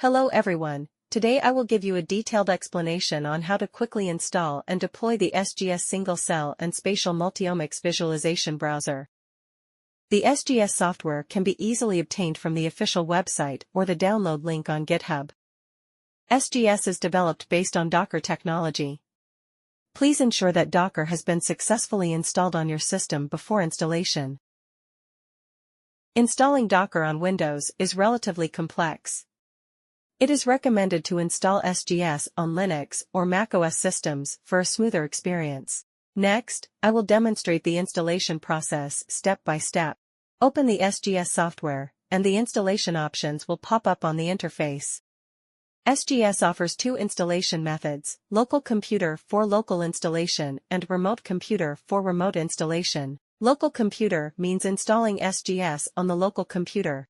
Hello everyone, today I will give you a detailed explanation on how to quickly install and deploy the SGS single-cell and spatial multi-omics visualization browser. The SGS software can be easily obtained from the official website or the download link on GitHub. SGS is developed based on Docker technology. Please ensure that Docker has been successfully installed on your system before installation. Installing Docker on Windows is relatively complex. It is recommended to install SGS on Linux or macOS systems for a smoother experience. Next, I will demonstrate the installation process step by step. Open the SGS software, and the installation options will pop up on the interface. SGS offers two installation methods: local computer for local installation and remote computer for remote installation. Local computer means installing SGS on the local computer.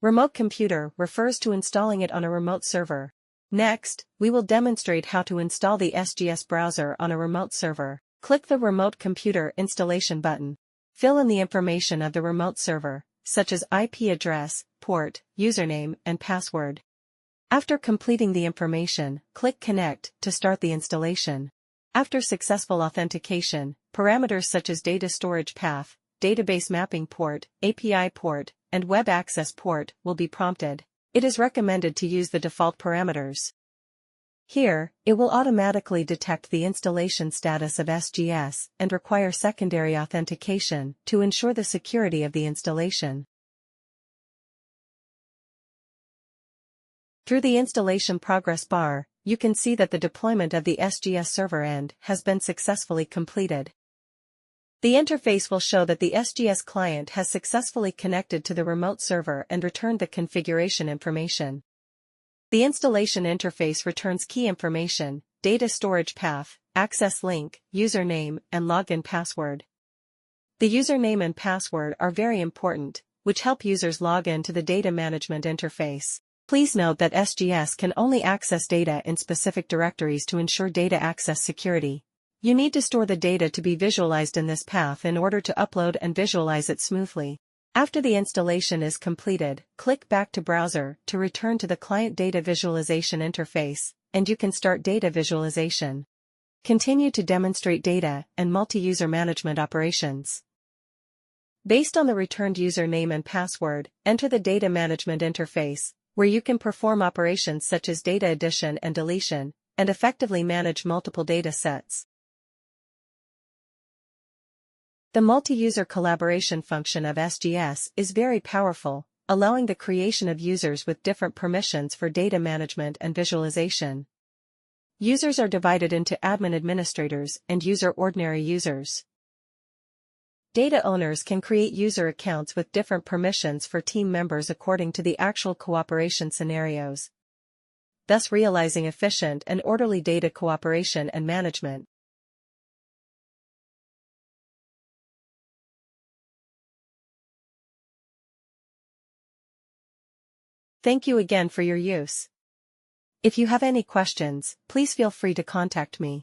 Remote computer refers to installing it on a remote server. Next, we will demonstrate how to install the SGS browser on a remote server. Click the Remote Computer Installation button. Fill in the information of the remote server, such as IP address, port, username, and password. After completing the information, click Connect to start the installation. After successful authentication, parameters such as data storage path, database mapping port, API port, and web access port will be prompted. It is recommended to use the default parameters. Here, it will automatically detect the installation status of SGS and require secondary authentication to ensure the security of the installation. Through the installation progress bar, you can see that the deployment of the SGS server end has been successfully completed. The interface will show that the SGS client has successfully connected to the remote server and returned the configuration information. The installation interface returns key information: data storage path, access link, username, and login password. The username and password are very important, which help users log in to the data management interface. Please note that SGS can only access data in specific directories to ensure data access security. You need to store the data to be visualized in this path in order to upload and visualize it smoothly. After the installation is completed, click back to Browser to return to the Client Data Visualization interface, and you can start data visualization. Continue to demonstrate data and multi-user management operations. Based on the returned username and password, enter the Data Management interface, where you can perform operations such as data addition and deletion, and effectively manage multiple data sets. The multi-user collaboration function of SGS is very powerful, allowing the creation of users with different permissions for data management and visualization. Users are divided into admin administrators and user ordinary users. Data owners can create user accounts with different permissions for team members according to the actual cooperation scenarios, thus realizing efficient and orderly data cooperation and management. Thank you again for your use. If you have any questions, please feel free to contact me.